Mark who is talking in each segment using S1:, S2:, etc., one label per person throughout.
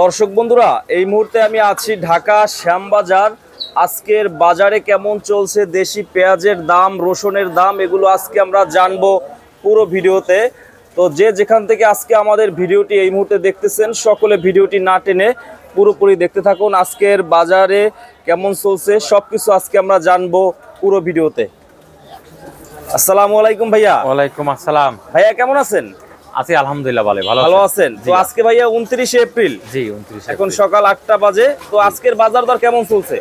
S1: দর্শক বন্ধুরা, এই মুহূর্তে আমি আছি ঢাকা শ্যামবাজার। আজকের বাজারে কেমন চলছে দেশি পেঁয়াজের দাম, রসুনের দাম, এগুলো আজকে আমরা জানবো পুরো ভিডিওতে। তো যে যেখান থেকে আজকে আমাদের ভিডিওটি এই মুহূর্তে দেখতেছেন, সকলে ভিডিওটি না টেনে পুরোপুরি দেখতে থাকুন। আজকের বাজারে কেমন চলছে সবকিছু আজকে আমরা জানবো পুরো ভিডিওতে। আসসালামু আলাইকুম ভাইয়া।
S2: ওয়ালাইকুম আসসালাম।
S1: ভাইয়া কেমন আছেন?
S2: আছি আলহামদুলিল্লাহ, ভালো
S1: আছেন তো? আজকে ভাইয়া 29 এপ্রিল।
S2: জি 29।
S1: এখন সকাল 8টা বাজে। তো আজকের বাজার দর কেমন চলছে?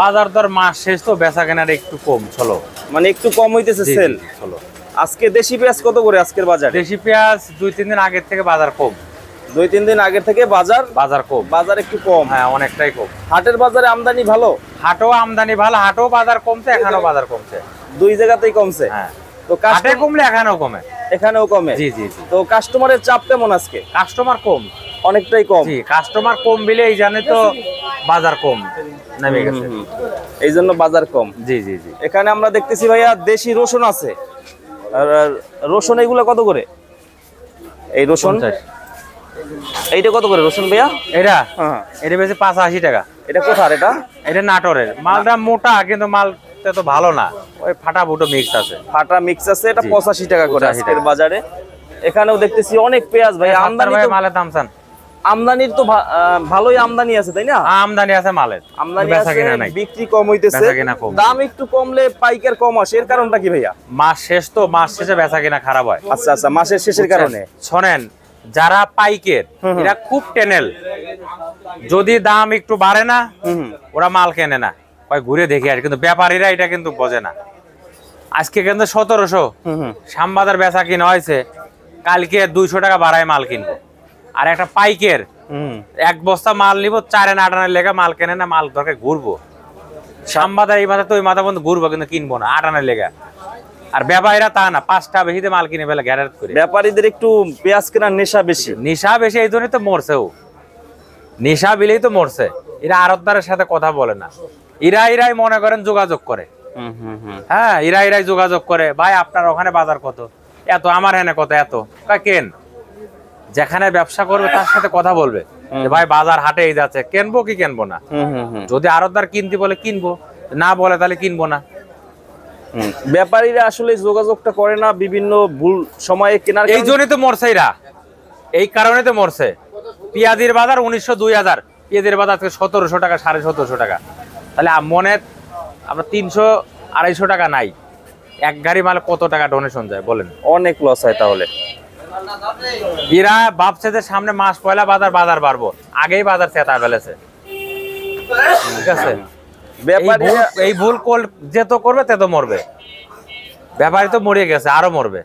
S2: বাজার দর মাস শেষ তো, বেচা কেনার একটু কম চলো,
S1: মানে একটু কম হইতেছে সেল।
S2: চলো।
S1: আজকে দেশি পেঁয়াজ কত করে আজকের বাজার?
S2: দেশি পেঁয়াজ 2-3 দিন আগের থেকে বাজার কম।
S1: 2-3 দিন আগের থেকে বাজার
S2: কম।
S1: বাজার একটু কম।
S2: হ্যাঁ, অনেকটাই কম।
S1: হাটের বাজারে আমদানি ভালো?
S2: হাটও আমদানি ভালো, হাটও বাজার কমছে, এখানেও বাজার কমছে।
S1: দুই জায়গাতেই কমছে।
S2: হ্যাঁ,
S1: তো
S2: হাটে কমলে এখানেও কমে।
S1: এখানেও কমে।
S2: জি জি জি।
S1: তো কাস্টমারের চাপ কেমন আজকে?
S2: কাস্টমার কম,
S1: অনেকটাই কম।
S2: জি, কাস্টমার কম বিলে এই জানে তো বাজার কম নেমে গেছে,
S1: এই জন্য বাজার কম।
S2: জি জি জি।
S1: এখানে আমরা দেখতেছি ভাইয়া দেশি রসুন আছে। আর রসুন এগুলো কত করে? এই রসুন
S2: 50।
S1: এইটা কত করে রসুন ভাইয়া?
S2: এটা
S1: হ্যাঁ,
S2: এটা বেশি 85 টাকা।
S1: এটা কোথার?
S2: এটা নাটোরের মালটা মোটা, কিন্তু মালটা তো ভালো না, ওই ফাটা ফুটো মিক্স আছে।
S1: ফাটা মিক্স আছে। এটা 85 টাকা করে
S2: 85
S1: আজকের বাজারে। এখানেও দেখতেছি অনেক পেঁয়াজ ভাই। আমদানি তো
S2: মালের দাম চান?
S1: আমদানির তো ভালোই আমদানি আছে, তাই না?
S2: আমদানি আছে মালের,
S1: আমদানি
S2: বেচা
S1: আছে,
S2: কিনা নাই।
S1: বিক্রি কম হইতেছে,
S2: বেচা কিনা কম।
S1: দাম একটু কমলে পাইকার কম আসে। এর কারণটা কি ভাইয়া?
S2: মাস শেষ তো, মাস শেষে বেচা কিনা খারাপ হয়।
S1: আচ্ছা আচ্ছা, মাসের শেষের কারণে।
S2: শোনেন, যারা পাইকের এরা খুব টেনেল, যদি দাম একটু বাড়ে না ওরা মাল কেনে না, ওই ঘুরে দেখে আর। কিন্তু ব্যাপারীরা এটা কিন্তু বোঝে না। আজকে কিন্তু 1700 শ্যামবাজার বেচা কিনা হয়েছে, কালকে 200 টাকা বাড়ায় মাল কিনবো। আর একটা পাইকের এক বস্তা মাল নিবো 4 আনা লেগে মাল কেনে না, মাল দরকার ঘুরবো। শ্যামবাজার এই মাথা তো ওই মাথা বন্ধু ঘুরবো, কিন্তু কিনবো না 8 আনার লেগে। আর ব্যাপারীরা তা না, 5টা বেশিতে মাল কিনে ফেলে গ্যারেজ করে।
S1: ব্যাপারীদের একটু পেঁয়াজ কেনার নেশা বেশি।
S2: নেশা বেশি, এই জন্যই তো মরছেও। নেশা বিলেই তো মরছে। এরা আড়তদারের সাথে কথা বলে না, ইরাই মনে করেন যোগাযোগ করে। হ্যাঁ, ইরাই যোগাযোগ করে, ভাই আপনার ওখানে বাজার কত, এত, আমার এখানে কত, এত কেন। যেখানে ব্যবসা করবে তার সাথে কথা বলবে, ভাই বাজার হাটে এই যাচ্ছে, কিনবো কি কিনবো না। যদি আড়তদার কিনতে বলে কিনবো, না বলে তাহলে কিনবো না।
S1: ব্যাপারীরা আসলে যোগাযোগটা করে না, বিভিন্ন ভুল সময়ে কেনার।
S2: এই জন্যই তো মরছে এরা, এই কারণে তো মরছে। পেঁয়াজের বাজার 1900-2000, পেঁয়াজের বাজার 1700 টাকা, 1750 টাকা। তাহলে মনে আপনার 300-250 টাকা নাই, এক গাড়ি মাল কত টাকা ডোনেশন যায় বলেন?
S1: অনেক লস হয়। তাহলে
S2: এরা ভাবছে যে সামনে মাস পয়লা বাজার বাড়বো, আগেই বাজার চেতা ফেলেছে। ঠিক আছে, এই ভুল যে তো করবে তে তো মরবে। ব্যাপারী তো মরে গেছে, আরো মরবে।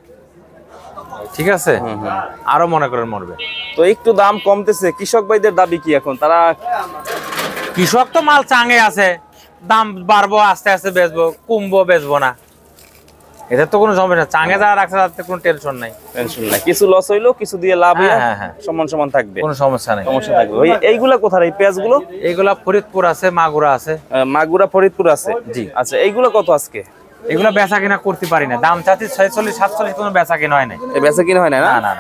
S2: ঠিক আছে, আরো মনে করেন মরবে।
S1: তো একটু দাম কমতেছে, কৃষক ভাইদের দাবি কি এখন? তারা
S2: কৃষক তো মাল চাঙে আছে, দাম বাড়বো, আস্তে আস্তে বেচবো, কমবো, বেচবো না, এটা তো কোনো সমস্যা। চাঙে যারা রাখছে তাতে কোনো টেনশন নাই।
S1: কিছু লস হইলো, কিছু দিয়ে লাভ সমান সমান থাকবে,
S2: কোনো সমস্যা নাই।
S1: সমস্যা থাকবে। এইগুলা কোথায় এই পেঁয়াজগুলো?
S2: এইগুলা ফরিদপুর আছে, মাগুরা আছে।
S1: মাগুরা ফরিদপুর আছে।
S2: জি।
S1: আচ্ছা, এইগুলো কত আজকে?
S2: এগুলো বেচা কিনা করতে পারি না, দাম চাচ্ছি 46-47, কোনো বেচা কিনা হয় না।
S1: বেচা কিনা হয় না?
S2: না না।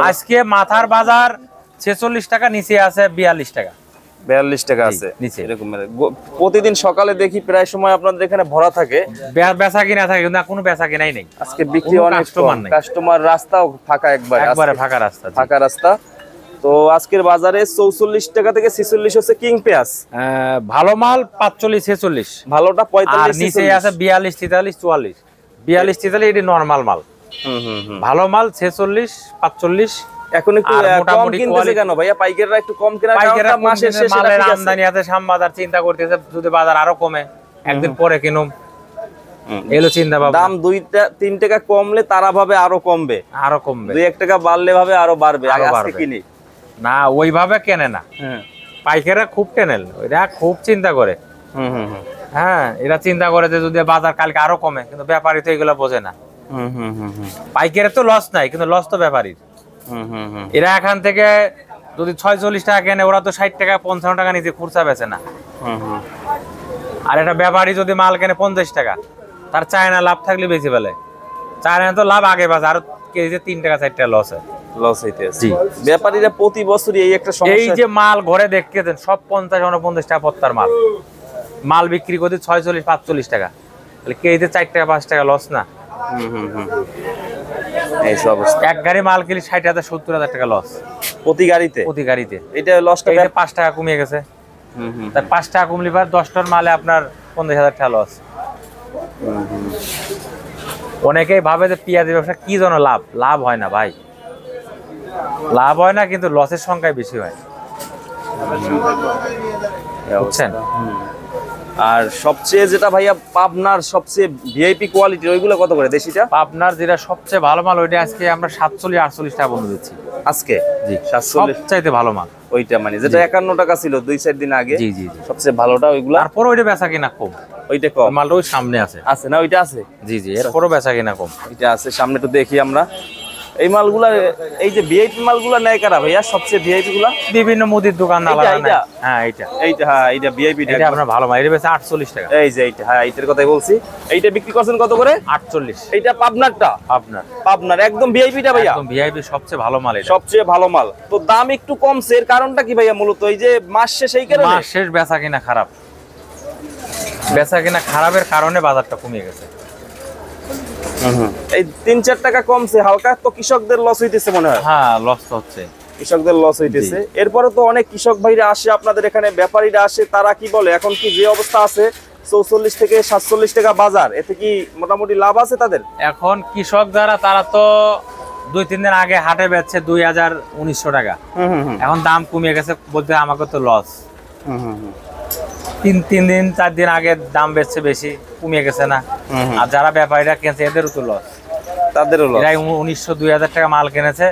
S2: আজকে মাথার বাজার 46 টাকা, নিচে আছে 42 টাকা,
S1: 42 টাকা আছে
S2: নিচে।
S1: এরকম প্রতিদিন সকালে দেখি প্রায় সময় আপনাদের এখানে ভরা থাকে,
S2: বেচা কিনা থাকে, কিন্তু কোনো বেচা কিনাই নেই।
S1: আজকে বিক্রি অনেক কম, কাস্টমার, রাস্তাও ফাঁকা, একবারে ফাঁকা রাস্তা। তো আজকের বাজারে 44 টাকা থেকে 46 হচ্ছে কিং পেঁয়াজ।
S2: ভালো মাল 45-46,
S1: ভালোটা 45,
S2: নিচে আছে 42-43-44। 42-43 এটি নরমাল মাল। ভালো মাল 46-45।
S1: এখন একটু কম কিনতেছে কেন ভাইয়া? পাইকাররা একটু কম কেনার কারণটা মাসের শেষে
S2: মালের আমদানি আছে, শ্যামবাজার চিন্তা করতেছে যদি বাজার আরো কমে একদিন পরে কিনুম, এলো চিন্তা ভাবনা। দাম
S1: 2-3 টাকা কমলে তারা ভাবে আরো কমবে, 2-1 টাকা বাড়লে ভাবে আরো বাড়বে, আজকে কিনি
S2: না, ওইভাবে কেনে না। পাইকাররা খুব টেনেল, এরা খুব চিন্তা করে। হ্যাঁ, এরা চিন্তা করে যে যদি বাজার কালকে আরো কমে, কিন্তু ব্যাপারী তো এগুলো বোঝে না। পাইকারের তো লস নাই, কিন্তু লস তো ব্যাপারীর। এরা এখান থেকে যদি 46 টাকা কেনে, ওরা তো 60 টাকা 55 টাকা নিচে খুচরা বেচে না। আর একটা ব্যাপারী যদি মাল কেনে 50 টাকা, তার চায়না লাভ থাকলে বেশি ফেলে। চায়না তো লাভ আগে বাজে, আর কেজিতে 3 টাকা 4 টাকা লস হয়।
S1: লস হইতেছে।
S2: জি।
S1: ব্যাপারীরা প্রতি বছরই এই একটা
S2: এই
S1: সমস্যা।
S2: যে মাল ঘরে দেখতেছেন সব 50-49 টাকা পত্তার মাল, মাল বিক্রি করতে 46-45 টাকা, তাহলে কেজিতে 4 টাকা 5 টাকা লস না?
S1: এই সব অবস্থা।
S2: এক গাড়ি মাল কিনলে 60,000-70,000 টাকা লস
S1: প্রতি গাড়িতে।
S2: প্রতি গাড়িতে।
S1: এটা লসটা
S2: 5 টাকা কমিয়ে গেছে। তার 5 টাকা কমলে পর 10 টন মালে আপনার 50,000 টাকা লস। অনেকেই ভাবে যে পেঁয়াজের ব্যবসা কি যেন লাভ, লাভ হয় না ভাই, লাভ হয় না, কিন্তু লসের সংখ্যাই বেশি হয়, বুঝছেন?
S1: আর সবচেয়ে যেটা ভাইয়া পাবনার সবচেয়ে ভিআইপি কোয়ালিটি ওইগুলো কত করে দেশিটা?
S2: আপনার যেটা সবচেয়ে ভালো মাল ওইটা আজকে আমরা 47-48 টাকা বন্ধু দিচ্ছি
S1: আজকে।
S2: জি,
S1: 47
S2: সবচাইতে ভালো মাল
S1: ওইটা, মানে যেটা 51 টাকা ছিল 2-4 দিন আগে।
S2: জি জি জি।
S1: সবচেয়ে ভালোটা ওইগুলা।
S2: তারপর ওইটা বেচা কিনা কম,
S1: ওইটা কম।
S2: মালটা ওই সামনে আছে।
S1: আছে না? ওইটা আছে।
S2: জি জি, এরপরও বেচা কিনা কম।
S1: এটা আছে সামনে, একটু দেখি আমরা। এই মালগুলা, এই যে ভিআইপি মালগুলা নেয় কারা ভাইয়া সবচেয়ে ভিআইপি গুলা?
S2: বিভিন্ন মুদির দোকান আলাদা নাই। হ্যাঁ এইটা
S1: হ্যাঁ এইটা ভিআইপি।
S2: এটা আপনার ভালো মাল, এটা বেচে 48 টাকা।
S1: এই যে এইটা, হ্যাঁ এইটার কথাই বলছি। এইটা বিক্রি করছেন কত করে?
S2: 48।
S1: এইটা পাবনারটা? পাবনার একদম ভিআইপিটা ভাইয়া?
S2: একদম ভিআইপি, সবচেয়ে ভালো মাল এটা।
S1: সবচেয়ে ভালো মাল। তো দাম একটু কমছে, এর কারণটা কি ভাইয়া? মূলত এই যে মাস শেষ, এই কারণে?
S2: মাস শেষ বেচা কিনা খারাপ, বেচা কিনা খারাপের কারণে বাজারটা কমে গেছে।
S1: এই 3-4 টাকা কমছে হালকা, তো কৃষকদের লস হইতেছে মনে হয়।
S2: হ্যাঁ লস তো হচ্ছে,
S1: কৃষকদের লস হইতেছে। এরপরে তো অনেক কৃষক ভাইরা আসে আপনাদের এখানে, ব্যাপারীরা আসে, তারা কি বলে এখন কি যে অবস্থা আছে 44 থেকে 47 টাকা বাজার, এতে কি মোটামুটি লাভ আছে তাদের?
S2: এখন কৃষক যারা, তারা তো 2-3 দিন আগে হাটে বেচছে 2,1900 টাকা, এখন দাম কমিয়ে গেছে, বলতে আমাকে তো লস। 3 দিন 4 দিন আগে দাম বেচছে বেশি, কমিয়ে গেছে না? আর যারা ব্যাপারীরা কিনছে এদেরও তো লস,
S1: তাদেরও লস।
S2: এরা 1900-2000 টাকা মাল কিনেছে,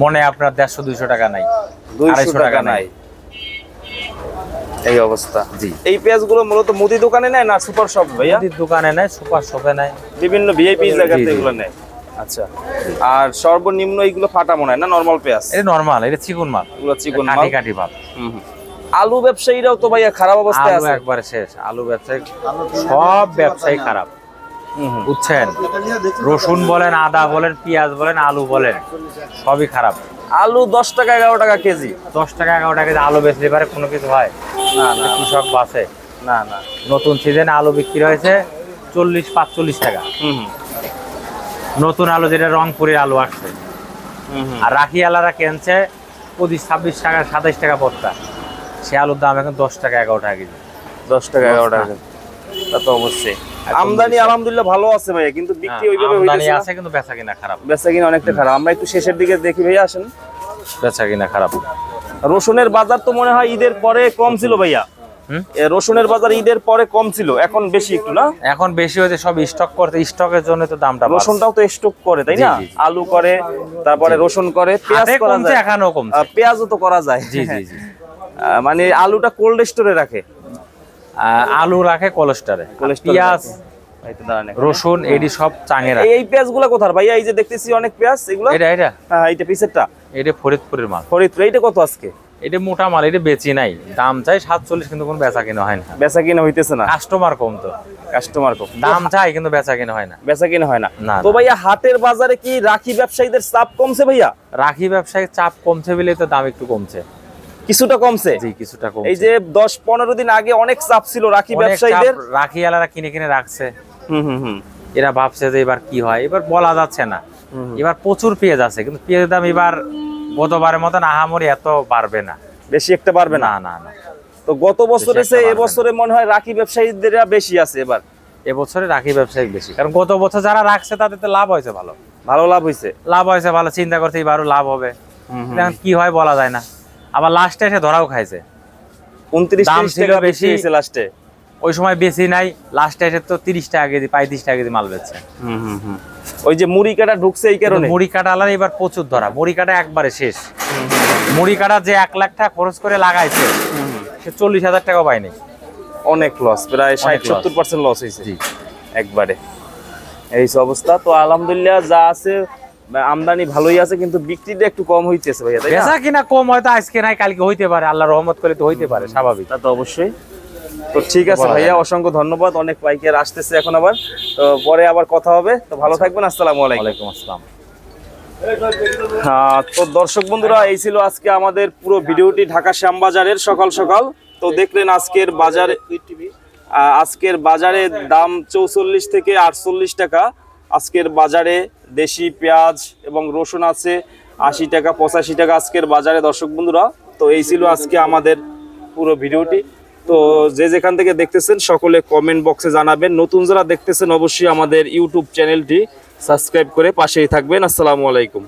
S2: মনে আপনার 150-200 টাকা নাই,
S1: 200 টাকা নাই, এই অবস্থা।
S2: জি।
S1: এই পেঁয়াজগুলো মূলত মুদি দোকানে নেয় না সুপার শপ ভাইয়া?
S2: মুদির দোকানে নেয়, সুপার শপে নেয়,
S1: বিভিন্ন ভিআইপি জায়গাতে এগুলো নেয়। আচ্ছা। আর সর্বনিম্ন এইগুলো ফাটা মনে হয় না নরমাল পেঁয়াজ?
S2: এটা নরমাল, এটা চিকন মাল,
S1: এগুলো চিকন মাল,
S2: কাটি কাটি ভাব।
S1: আলু ব্যবসায়ীরাও তো ভাইয়া খারাপ অবস্থায়
S2: আলু
S1: আছে।
S2: একবারে শেষ, আলু ব্যবসায়ী, সব ব্যবসায়ী খারাপ, বুঝছেন? রসুন বলেন, আদা বলেন, পেঁয়াজ বলেন, আলু বলেন, সবই খারাপ।
S1: আলু 10 টাকা 11 টাকা কেজি।
S2: 10 টাকা 11 টাকা কেজি আলু বেচলে পারে কোনো কিছু হয়
S1: না না,
S2: কৃষক বাঁচে
S1: না না।
S2: নতুন সিজনে আলু বিক্রি হয়েছে 40-45 টাকা, নতুন আলু, যেটা রংপুরের আলু আসছে। আর রাখি আলারা কিনছে 25-26 টাকা, 27 টাকা পত্তা, সে আলুর দাম এখন 10 টাকা 11 টাকা কেজি।
S1: 10 টাকা 11 টাকা, তা তো অবশ্যই। আমদানি আলহামদুলিল্লাহ ভালো আছে ভাইয়া, কিন্তু বিক্রি ওইভাবে
S2: আমদানি
S1: হইতেছে না।
S2: আছে কিন্তু বেচা কিনা খারাপ,
S1: বেচা কিনা অনেকটা খারাপ। আমরা একটু শেষের দিকে দেখি ভাইয়া, আসেন।
S2: বেচা কিনা খারাপ।
S1: রসুনের বাজার তো মনে হয় ঈদের পরে কম ছিল ভাইয়া। রসুনের বাজার ঈদের পরে কম ছিল, এখন বেশি একটু না?
S2: এখন বেশি হয়েছে, সব স্টক করতে, স্টকের জন্য তো দামটা বাড়ছে।
S1: রসুনটাও তো স্টক করে, তাই না?
S2: জি, জি।
S1: আলু করে, তারপরে রসুন করে, পেঁয়াজ
S2: হাটে
S1: করা
S2: কমছে,
S1: যায়,
S2: এখনো কমছে।
S1: পেঁয়াজও তো করা যায়।
S2: জি জি জি।
S1: মানে আলুটা কোল্ড স্টোরে রাখে,
S2: আলু রাখে কোলেস্টারে, পেঁয়াজ, রসুন, এডি সব চাঙে রাখে।
S1: এই পেঁয়াজগুলো কোথার ভাইয়া? এই যে দেখতেছি অনেক পেঁয়াজ, এগুলো?
S2: এটা
S1: হ্যাঁ, এইটা পিসেরটা,
S2: এটা ফরিদপুরের মাল।
S1: ফরিদপুর। এইটা কত আজকে?
S2: এটা মোটা মাল, এটা বেচি নাই, দাম চাই 47, কিন্তু কোনো বেচা কিনা হয় না।
S1: বেচা কিনা হইতেছে না,
S2: কাস্টমার কম, তো
S1: কাস্টমার কম,
S2: দাম চাই কিন্তু বেচা কিনা হয় না।
S1: বেচা কিনা হয় না।
S2: না,
S1: তো ভাইয়া হাটের বাজারে কি রাখি ব্যবসায়ীদের চাপ কমছে ভাইয়া?
S2: রাখি ব্যবসায়ী চাপ কমছে বলে তো দাম একটু কমছে,
S1: কিছুটা কমছে।
S2: জি কিছুটা কমছে।
S1: এই যে 10-15 দিন আগে অনেক চাপ ছিল রাখি ব্যবসায়ীদের,
S2: রাখি আলারা কিনে কিনে রাখছে। এরা ভাবছে যে এবার কি হয়, এবার বলা যাচ্ছে না। এবার প্রচুর পেঁয়াজ আছে, কিন্তু পেঁয়াজের দাম এবার গতবারের মতন আহামরি এত বাড়বে না,
S1: বেশি একটা বাড়বে না।
S2: না না।
S1: তো গত বছরে সে এবছরে মনে হয় রাখি ব্যবসায়ীদের বেশি আছে এবার।
S2: এবছরে রাখি ব্যবসায়ী বেশি, কারণ গত বছর যারা রাখছে তাদের তো লাভ হয়েছে, ভালো
S1: ভালো লাভ হয়েছে,
S2: ভালো, চিন্তা করছে এবারও লাভ হবে। এখন কি হয় বলা যায় না। আবার লাস্টে এসে ধরাও খাইছে,
S1: 29-30 টাকা বেশি হয়েছে লাস্টে।
S2: ওই সময় বেশি নাই, লাস্টে এসে তো 30 টাকা কেজি, 35 টাকা কেজি মাল বেচছে।
S1: ওই যে মুড়ি কাটা ঢুকছে এই কারণে।
S2: মুড়ি কাটা আলার এবার প্রচুর ধরা, মুড়ি কাটা একবারে শেষ। মুড়ি কাটা যে 1 লাখ টাকা খরচ করে লাগাইছে, সে 40,000 টাকা পায়নি।
S1: অনেক লস, প্রায় 60-70% লস হয়েছে একবারে। এই অবস্থা। তো আলহামদুলিল্লাহ যা আছে আমদানি ভালোই আছে, কিন্তু বিক্রিটা একটু কম হইতেছে ভাইয়া, তাই না?
S2: বেচা কিনা কম হয়তো আজকে নাই, কালকে হইতে পারে, আল্লাহর রহমত করে তো হইতে পারে, স্বাভাবিক।
S1: তা তো অবশ্যই। তো ঠিক আছে ভাইয়া, অসংখ্য ধন্যবাদ। অনেক পাইকার আসতেছে এখন আবার, তো পরে আবার কথা হবে। তো ভালো থাকবেন, আসসালামু আলাইকুম।
S2: ওয়ালাইকুম আসসালাম।
S1: তো দর্শক বন্ধুরা, এই ছিল আজকে আমাদের পুরো ভিডিওটি ঢাকা শ্যামবাজারের সকাল সকাল। তো দেখলেন আজকের বাজারে দাম 44 থেকে 48 টাকা। আজকের বাজারে দেশি পেঁয়াজ এবং রসুন আছে 80 টাকা 85 টাকা আজকের বাজারে দর্শক বন্ধুরা। তো এই ছিল আজকে আমাদের পুরো ভিডিওটি। তো যে যেখান থেকে দেখতেছেন সকলে কমেন্ট বক্সে জানাবেন। নতুন যারা দেখতেছেন অবশ্যই আমাদের ইউটিউব চ্যানেলটি সাবস্ক্রাইব করে পাশেই থাকবেন। আসসালামু আলাইকুম।